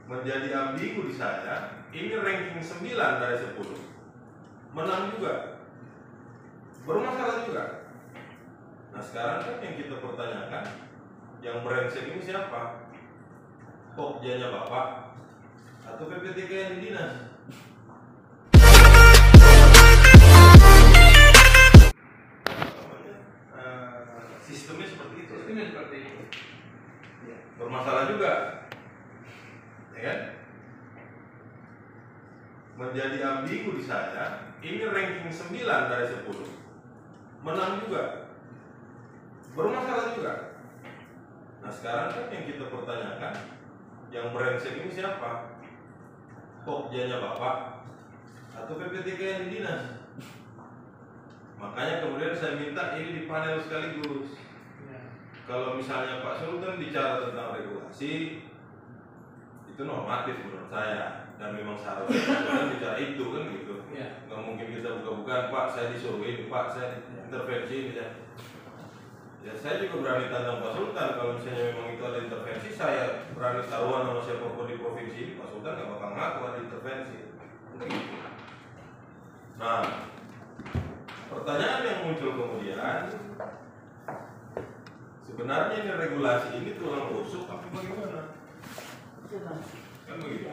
menjadi ambigu di saya. Ini ranking 9 dari 10. Menang juga, bermasalah juga. Nah sekarang kan yang kita pertanyakan, yang brengsek ini siapa? Pokjanya Bapak atau PPTK yang di dinas? Sistemnya seperti itu. Bermasalah juga, ya kan? Menjadi ambigu di saya. Ini ranking 9 dari 10. Menang juga, bermasalah juga. Nah sekarang kan yang kita pertanyakan, yang brengsek ini siapa? Pokjanya Bapak atau PPTK yang di dinas? Makanya kemudian saya minta ini dipanel sekaligus. Kalau misalnya Pak Sultan bicara tentang regulasi, itu normatif menurut saya, dan memang seharusnya Sultan bicara itu kan gitu. Nggak mungkin kita buka-bukaan, Pak saya disuruhin, Pak saya intervensi misalnya. Ya saya juga berani tantang Pak Sultan, kalau misalnya memang itu ada intervensi, saya berani taruhan sama siapapun di provinsi ini, Pak Sultan nggak bakal ngaku ada intervensi. Nah, pertanyaan yang muncul kemudian, sebenarnya ini regulasi ini tulang rusuk apa bagaimana? Kan begitu.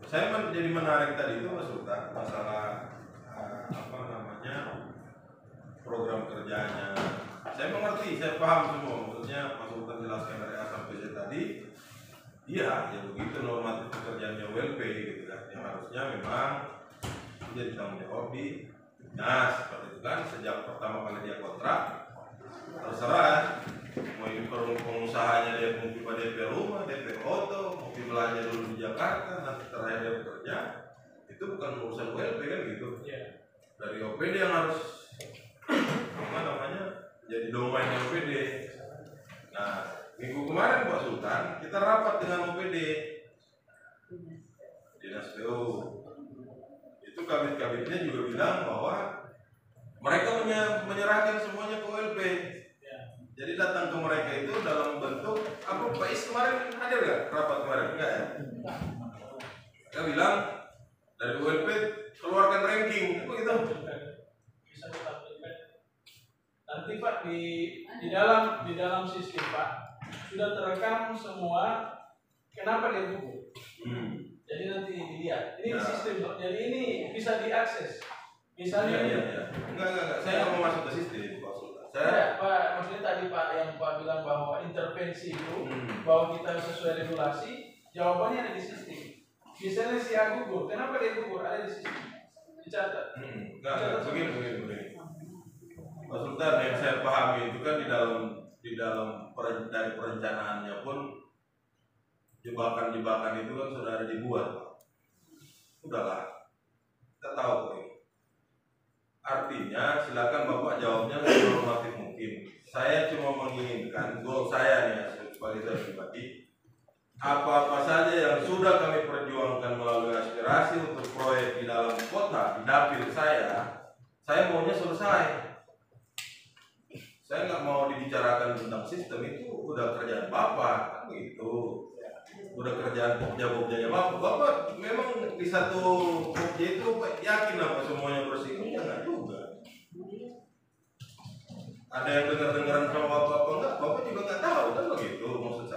Saya jadi menarik tadi itu Pak Sultan masalah program kerjanya. Saya mengerti, saya paham semua maksudnya Pak Sultan jelaskan dari A sampai Z tadi. Iya, ya begitu normatif pekerjaannya WLP gitu kan. Yang harusnya memang jadi tanggung jawab di dinas seperti itu kan. Sejak pertama kali dia kontrak, terserah mau ini pengusahanya dia mungkin pada DP rumah, DP auto, mungkin belanja dulu di Jakarta, nanti terakhir dia bekerja, itu bukan urusan WLP kan gitu. Dari OPD yang harus jadi domain OPD. Nah minggu kemarin Pak Sultan kita rapat dengan OPD dinas PU, itu kabit-kabitnya juga bilang bahwa mereka menyerahkan semuanya ke OLP. Jadi datang ke mereka itu dalam bentuk apa? Pak Is kemarin hadir nggak rapat kemarin? Enggak ya? Mereka bilang dari OLP keluarkan ranking, apa gitu? Bisa ditampilkan. Nanti Pak di dalam sistem Pak sudah terekam semua kenapa dia gugur. Jadi nanti dilihat. Ini sistem, jadi ini bisa diakses. Misalnya enggak. Saya nggak mau masuk ke sistem Pak Sultan. Pak, maksudnya tadi Pak yang Pak bilang bahwa intervensi itu bahwa kita sesuai regulasi, jawabannya ada di sistem. Misalnya si A gugur, kenapa dia gugur? Ada di sistem. Dicatat. Enggak, begini. Pak Sultan yang saya pahami itu kan di dalam dari perencanaannya pun jebakan-jebakan itu kan sudah ada dibuat. Udahlah, kita tahu kok ini. Artinya silakan Bapak jawabnya senormatif mungkin. Saya cuma menginginkan goal saya nih sebagai saya pribadi, apa-apa saja yang sudah kami perjuangkan melalui aspirasi untuk proyek di dalam kota, di dapil saya maunya selesai. Saya nggak mau dibicarakan tentang sistem, itu udah kerjaan Bapak, kan begitu. Udah kerjaan pokja-pokjanya Bapak memang di satu pokja itu yakin apa semuanya bersih? Enggak juga. Ada yang dengar-dengaran sama Bapak apa enggak? Bapak juga nggak tahu kan begitu. Maksud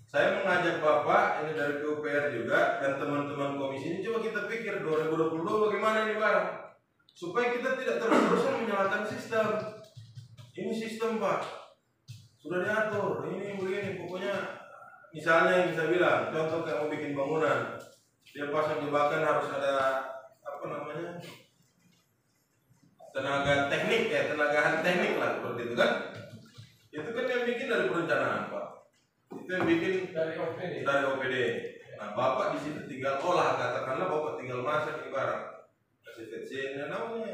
saya mengajak Bapak ini dari PUPR juga dan teman-teman komisi ini, coba kita pikir 2022 bagaimana ini barang supaya kita tidak terus-terusan menyalahkan sistem. Ini sistem Pak sudah diatur, ini begini pokoknya. Misalnya yang bisa bilang, contoh kayak mau bikin bangunan, dia pasang jebakan harus ada tenaga teknik tenaga ahli teknik lah seperti itu kan. Itu kan yang bikin dari perencanaan Pak. Itu yang bikin dari OPD. Nah Bapak di situ tinggal olah, katakanlah Bapak tinggal masak ibarat kasih vetsinnya namanya.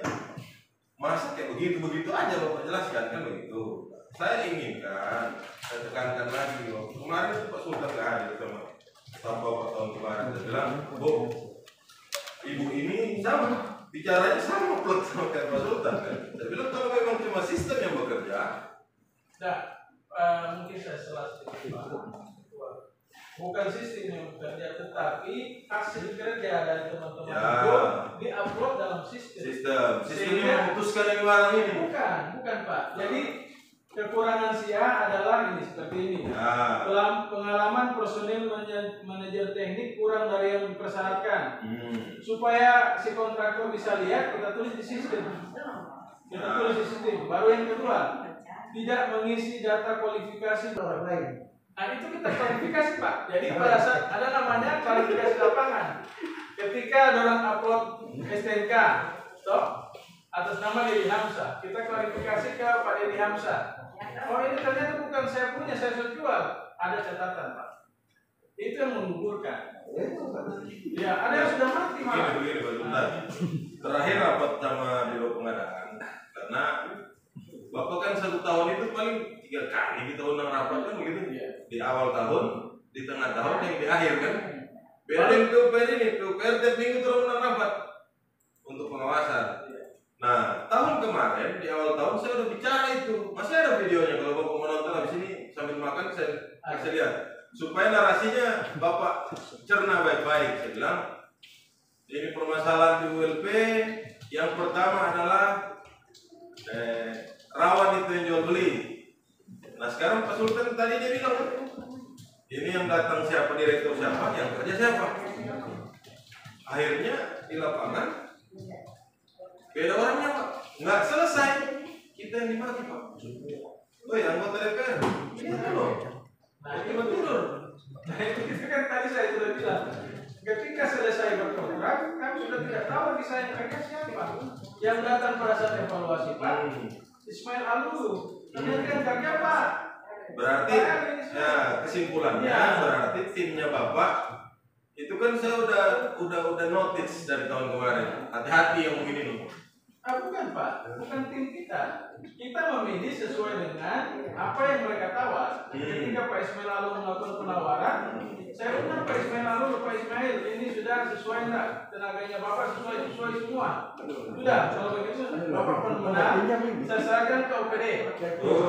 Masak kayak begitu aja Bapak jelaskan kan begitu. Saya inginkan, saya tekankan lagi waktu kemarin itu Pak Sultan nggak hadir sama Bapak tahun kemarin. Saya bilang, Bu, Ibu ini sama, bicaranya sama plot sama kayak Pak Sultan kan. Saya bilang kalau memang cuma sistem yang bekerja. Nah, mungkin saya salah sedikit Pak. bukan sistem yang bekerja, tetapi hasil kerja dari teman-teman Ya. itu diupload dalam sistem. Sistem yang memutuskan yang barang ini. Bukan Pak. Jadi kekurangan si A adalah ini seperti ini. Ya. Pengalaman personil manajer teknik kurang dari yang dipersyaratkan. Supaya si kontraktor bisa lihat, kita tulis di sistem. Baru yang kedua, tidak mengisi data kualifikasi orang lain. Nah itu kita klarifikasi Pak. Jadi pada saat ada namanya klarifikasi lapangan. Ketika orang upload STNK, toh atas nama Dedi Hamzah, kita klarifikasi ke Pak Dedi Hamzah. Oh ini ternyata bukan saya punya, saya sudah jual. Ada catatan Pak. Itu yang menggugurkan. Ya ada yang sudah mati Pak. Begini bentar. Terakhir rapat sama Biro Pengadaan, karena Bapak kan 1 tahun itu paling 3 kali kita undang rapat kan begitu ya. Di awal tahun, di tengah tahun, yang di akhir kan. Beda yang PUPR ini, PUPR tiap minggu terus undang rapat untuk pengawasan. Nah, tahun kemarin di awal tahun saya udah bicara itu, masih ada videonya kalau Bapak mau nonton habis ini sambil makan saya kasih lihat supaya narasinya Bapak cerna baik-baik. Saya bilang ini permasalahan di ULP yang pertama adalah rawan itu yang jual beli. Nah sekarang Pak Sultan tadi dia bilang ini yang datang siapa, direktur siapa, yang kerja siapa. Akhirnya di lapangan beda orangnya Pak, nggak selesai kita yang dibagi Pak. Oh ya anggota DPR ini loh. Nah itu betul. Nah itu kan tadi saya sudah bilang. Ketika selesai berkontrak, kami sudah tidak tahu lagi saya mereka siapa. Yang datang pada saat evaluasi Pak, Ismail Alulu. Ternyata yang kerja Pak. Berarti ya kesimpulannya berarti timnya Bapak itu kan saya udah notice dari tahun kemarin. Hati-hati yang begini nih. Bukan Pak, bukan tim kita. Kita memilih sesuai dengan apa yang mereka tawar. Ketika Pak Ismail Alulu melakukan penawaran, saya undang Pak Ismail Alulu, Pak Ismail ini sudah sesuai enggak? Tenaganya Bapak sesuai semua. Sudah, kalau begitu Bapak pemenang, saya serahkan ke OPD.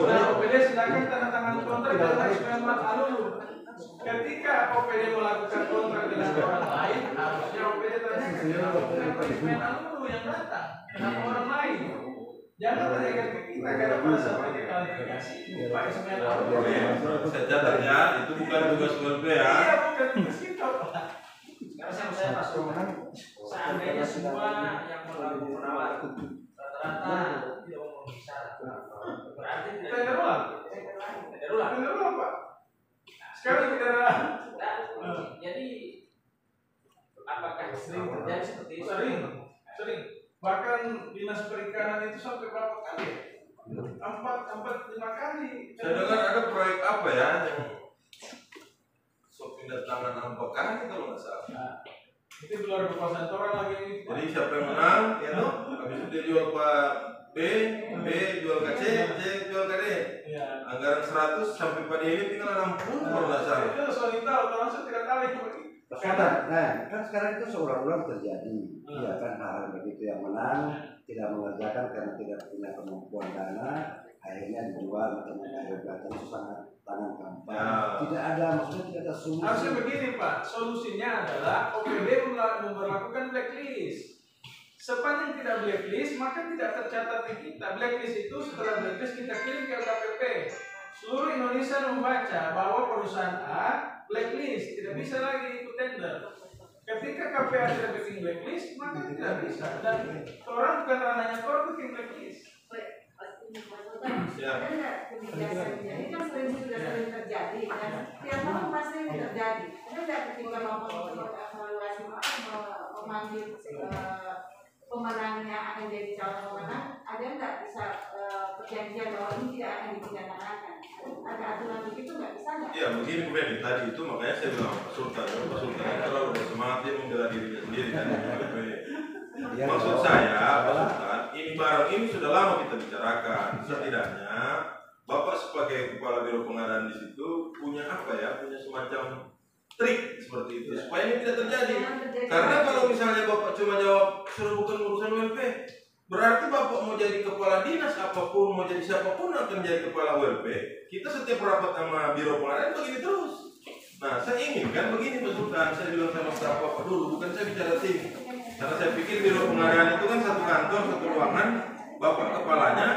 Nah OPD silakan tanda tangan kontrak dengan Pak Ismail Alulu. Ketika OPD melakukan kontrak dengan orang lain, harusnya OPD tanya ke Pak Ismail Alulu yang datang, kenapa orang lain? Jangan tanyakan ke kita karena pada saat mereka klarifikasi Pak Ismail Alulu. Saya catat ya, itu bukan tugas ULP ya. Iya bukan tugas kita. Sekarang saya Pak Sultan, seandainya semua yang melakukan penawaran rata-rata tidak memenuhi syarat, berarti tidak ulang Pak. Sekarang kita jadi apakah sering terjadi seperti itu? Sering. Bahkan dinas perikanan itu sampai berapa kali? 4-5 kali. Saya dengar ada proyek apa ya yang pindah tangan 4 kali kalau nggak salah. Nah, itu keluar kekuasaan orang lagi. Jadi siapa yang menang, ya no? Habis itu dia jual Pak B jual ke C jual ke D. Ya. Anggaran 100 sampai pada ini tinggal 60 kalau nggak salah. Itu soal tahu, orang saya tidak tahu itu. Nah, kan sekarang itu seolah-olah terjadi. Iya kan hal begitu yang menang tidak mengerjakan karena tidak punya kemampuan dana, akhirnya dijual atau mengalir belakang sangat tangan gampang. Ya. Tidak ada, maksudnya tidak ada solusi. Harusnya begini Pak, solusinya adalah OPD memperlakukan blacklist. Sepanjang tidak blacklist, maka tidak tercatat di kita. Blacklist itu setelah blacklist kita kirim ke LKPP. Seluruh Indonesia membaca bahwa perusahaan A blacklist, tidak bisa lagi ikut tender. Ketika KPA tidak bikin blacklist, maka tidak bisa. Dan orang bukan ranahnya orang bikin blacklist. Ada nggak kebijakan ini kan sudah sering terjadi dan tiap tahun pasti ini terjadi. Ada nggak ketika mau evaluasi memanggil pemenangnya akan jadi calon pemenang, ada nggak bisa perjanjian bahwa ini tidak akan dipidanakan? Ada aturan begitu nggak bisa nggak? Ya begini Beni, tadi itu makanya saya bilang Pak Sultan terlalu bersemangat dia membela dirinya sendiri kan. Maksud saya Pak Sultan, ini barang ini sudah lama kita bicarakan. Setidaknya Bapak sebagai kepala Biro Pengadaan di situ punya apa ya, punya semacam trik seperti itu supaya ini tidak terjadi. Karena kalau misalnya Bapak cuma jawab sudah bukan urusan ULP, berarti Bapak mau jadi kepala dinas apapun, mau jadi siapapun akan jadi kepala ULP. Kita setiap rapat sama Biro Pengadaan begini terus. Nah, saya ingin kan begini Pak Sultan, saya bilang sama staf Bapak dulu, bukan saya bicara tim. Karena saya pikir biro pengadaan itu kan satu kantor, satu ruangan, Bapak kepalanya,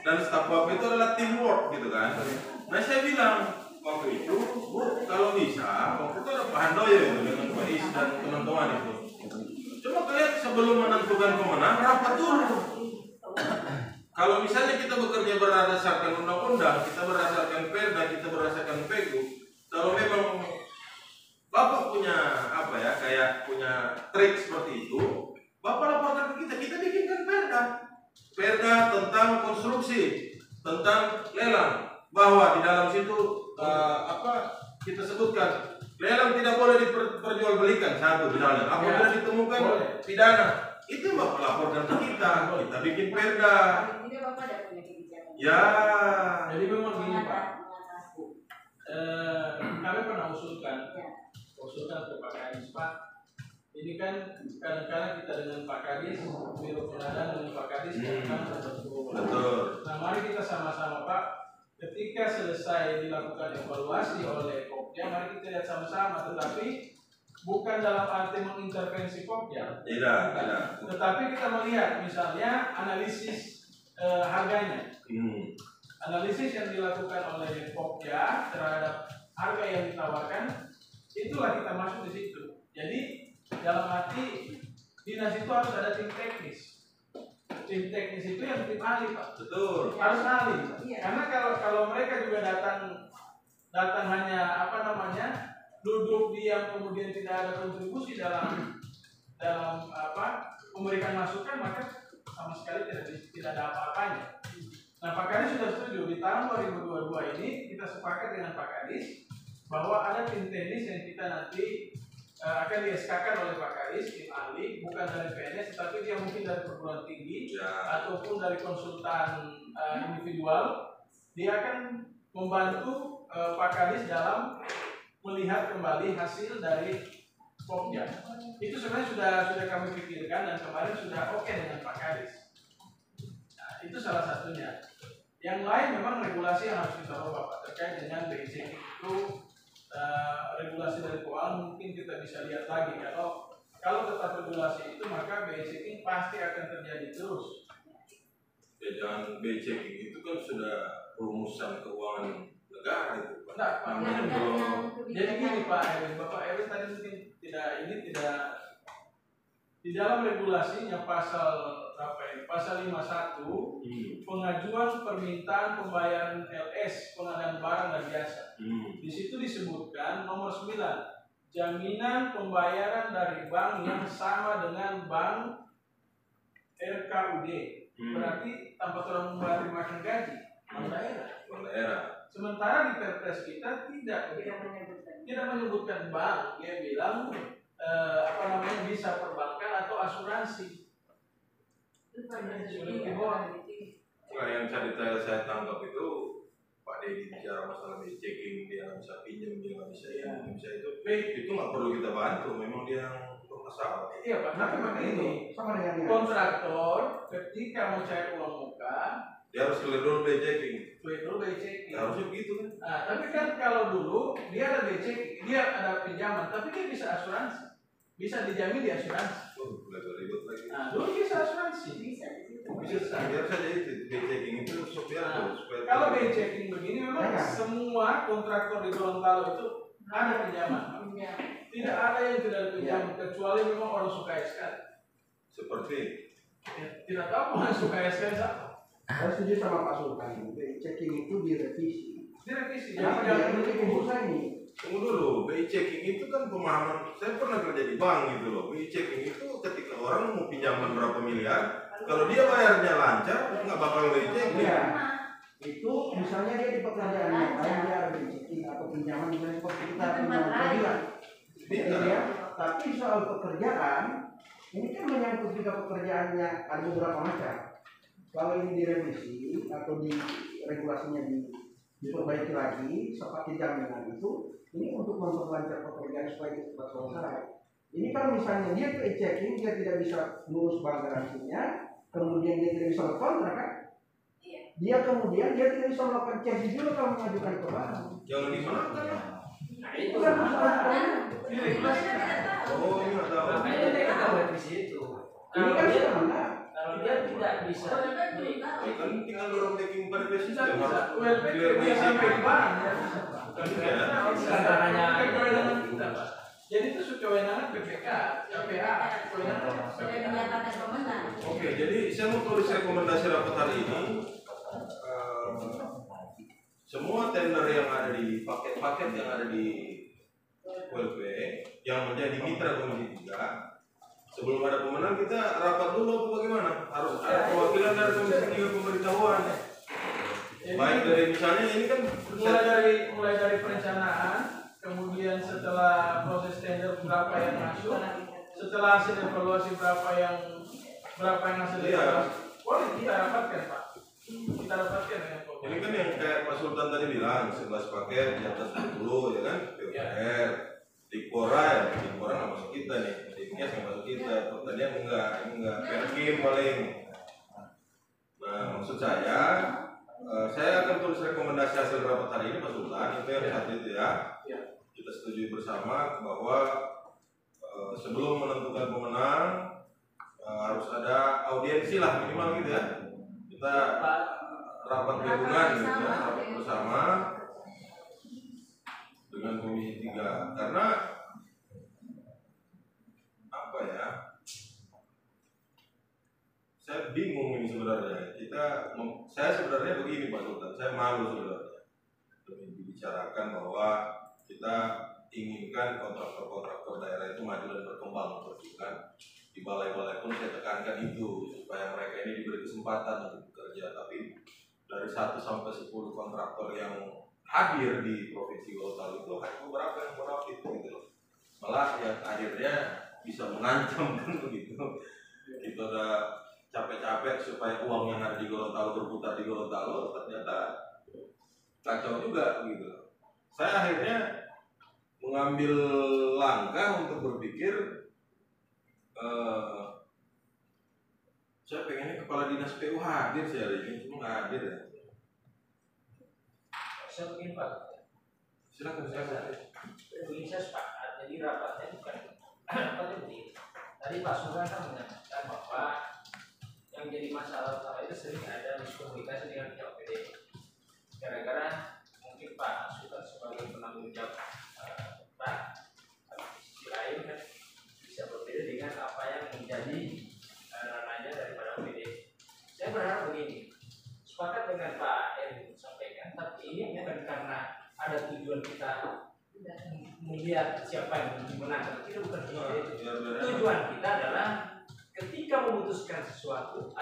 dan staf Bapak itu adalah teamwork gitu kan. Nah, saya bilang, waktu itu, Bu, kalau bisa, waktu itu ada Pak Handoyo itu dengan Pak Is dan teman-teman itu. Coba kalian sebelum menentukan pemenang, rapat dulu. Kalau misalnya kita bekerja berdasarkan undang-undang, kita berdasarkan perda, kita berdasarkan PEGU, kalau memang Bapak punya apa ya, kayak punya trik seperti itu, Bapak laporkan ke kita bikinkan perda tentang konstruksi, tentang lelang, bahwa di dalam situ kita sebutkan lelang tidak boleh diperjualbelikan satu misalnya, apabila ditemukan pidana, itu Bapak laporkan ke kita bikin perda. Ini Bapak ada punya kebijakan. Ya. Jadi memang gini Pak, kami pernah usulkan ke Pak Kadis, Pak. Ini kan kadang-kadang kita dengan Pak Kadis, biro pengadaan dengan Pak Kadis kan bertemu. Betul. Nah, mari kita sama-sama Pak, ketika selesai dilakukan evaluasi oleh Pokja, mari kita lihat sama-sama, tetapi bukan dalam arti mengintervensi Pokja. Tidak. Tetapi kita melihat misalnya analisis harganya. Analisis yang dilakukan oleh Pokja terhadap harga yang ditawarkan, itulah kita masuk di situ. Jadi dalam arti dinas itu harus ada tim teknis. Tim teknis itu yang tim ahli Pak. Betul. Harus ahli. Iya. Karena kalau mereka juga datang hanya duduk diam kemudian tidak ada kontribusi dalam memberikan masukan, maka sama sekali tidak ada apa-apanya. Nah, Pak Kadis sudah setuju di tahun 2022 ini kita sepakat dengan Pak Kadis bahwa ada tim teknis yang kita nanti akan di-SK-kan oleh Pak Kadis, tim ahli, bukan dari PNS, tetapi dia mungkin dari perguruan tinggi ataupun dari konsultan individual. Dia akan membantu Pak Kadis dalam melihat kembali hasil dari Pokja. Itu sebenarnya sudah kami pikirkan dan kemarin sudah oke dengan Pak Kadis. Nah, itu salah satunya. Yang lain memang regulasi yang harus kita ubah Pak, terkait dengan BI checking itu. Regulasi dari keuangan mungkin kita bisa lihat lagi. Kalau tetap regulasi itu, maka BI checking pasti akan terjadi terus. Ya, jangan BI checking itu kan sudah rumusan keuangan negara itu. Nah, Pak, jadi gini Pak Erwin, Bapak Erwin tadi mungkin tidak di dalam regulasinya pasal pasal 51 pengajuan permintaan pembayaran LS pengadaan barang dan jasa. Di situ disebutkan nomor 9, jaminan pembayaran dari bank yang sama dengan bank RKUD. Berarti tanpa orang membayar gaji bank daerah. Sementara di Perpres kita tidak menyebutkan bank, dia bilang bisa perbankan atau asuransi. Nah, yang saya tangkap itu Pak Dedi bicara masalah BI checking, dia nggak bisa pinjam, dia nggak bisa itu nggak perlu kita bantu, memang dia yang bermasalah. Iya Pak, tapi begini, kontraktor ketika mau cair uang muka, dia harus clear dulu BI checking. Harusnya begitu kan? Nah, tapi kan kalau dulu dia ada BI checking, dia ada pinjaman, tapi dia bisa asuransi, bisa dijamin di asuransi. Ribet lagi. Nah, dulu bisa asuransi. Bisa. Biar saja itu BI checking itu supaya kalau BI checking begini memang semua kontraktor di Gorontalo itu ada pinjaman. Tidak ada yang tidak ada pinjaman kecuali memang orang suka SK. Seperti tidak tahu orang suka SK siapa. Saya setuju sama Pak Sultan. BI checking itu direvisi. Jadi yang ini bursa ini. Tunggu dulu, BI checking itu kan pemahaman. Saya pernah kerja di bank gitu loh. BI checking itu ketika orang mau pinjaman berapa miliar, kalau dia bayarnya lancar, nggak bakal BI checking. Ya. Itu misalnya dia di pekerjaan yang lain dia ada BI checking atau pinjaman misalnya seperti kita punya mobilan. Ya. Tapi soal pekerjaan, ini kan menyangkut juga pekerjaannya ada beberapa macam. Kalau ini direvisi atau di regulasinya diperbaiki lagi seperti jaminan itu, ini untuk memperlancar pekerjaan supaya cepat selesai. Ini kan misalnya dia BI checking, dia tidak bisa ngurus bank garansinya, kemudian dia tidak bisa berkontrak kan? Dia kemudian dia tidak bisa melakukan cashing juga kalau mengajukan ke bank. Jangan dimakan lah. itu kan masalah. Oh, ini nggak tahu. Makanya dia kan revisi itu. Ini kan sudah menang. Kalau dia tidak bisa, Kan tinggal dorong taking per basis Bisa, ya, bisa. Mas. ULP Clear dia basic. sampai di bank ya bisa. Iya. Tantangannya Kewenangan kita, Pak. Jadi itu kewenangan PPK, KPA, kewenangan Sudah PPK. dinyatakan pemenang. Oke, jadi saya mau tulis rekomendasi rapat hari ini. Semua tender yang ada di paket-paket yang ada di ULP yang menjadi mitra Komisi 3, sebelum ada pemenang kita rapat dulu apa bagaimana? Harus ada perwakilan dari Komisi 3 pemberitahuan. Baik dari misalnya ini kan mulai dari perencanaan, kemudian setelah proses tender berapa yang masuk, setelah hasil evaluasi berapa yang hasil evaluasi, boleh kita rapatkan, Pak. Kita rapatkan dengan Pak. ini kan yang kayak Pak Sultan tadi bilang 11 paket di atas 20 ya kan? PUPR, Dikpora ya, Dikpora nggak masuk kita nih, Diknyas nggak masuk kita, pertanian enggak, ini enggak, Perkim paling. Nah maksud saya akan tulis rekomendasi hasil rapat hari ini Pak Sultan, itu yang satu itu ya. Kita setuju bersama bahwa sebelum menentukan pemenang harus ada audiensi lah minimal gitu ya. Kita rapat gabungan gitu ya, rapat bersama dengan Komisi 3 karena apa ya? Saya bingung ini sebenarnya. Saya sebenarnya begini Pak Sultan, saya malu sebenarnya dibicarakan bahwa kita inginkan kontraktor-kontraktor daerah itu maju dan berkembang terus kan. Di balai-balai pun saya tekankan itu supaya mereka ini diberi kesempatan untuk bekerja. Tapi dari 1 sampai 10 kontraktor yang hadir di Provinsi Gorontalo itu hanya beberapa yang berafit gitu loh. Malah yang akhirnya bisa mengancam kan begitu. Kita udah capek-capek supaya uang yang ada di Gorontalo berputar di Gorontalo, ternyata kacau juga gitu. Saya akhirnya mengambil langkah untuk berpikir saya pengennya kepala dinas PU hadir sih hari ini, cuma nggak hadir ya. saya mungkin Pak. Silakan saya. Ini saya sepakat. Jadi rapatnya bukan rapatnya begini. Tadi Pak Surya kan menyatakan bahwa yang jadi masalah utama itu sering ada miskomunikasi dengan pihak PD. Gara-gara mungkin Pak Surya sebagai penanggung jawab Pak, di sisi lain kan bisa berbeda dengan apa yang menjadi ranahnya daripada PD. Saya berharap begini, sepakat dengan Pak Erin sampaikan, tapi ini bukan karena ada tujuan kita melihat siapa yang menang, itu bukan itu. Tujuan kita adalah ketika memutuskan sesuatu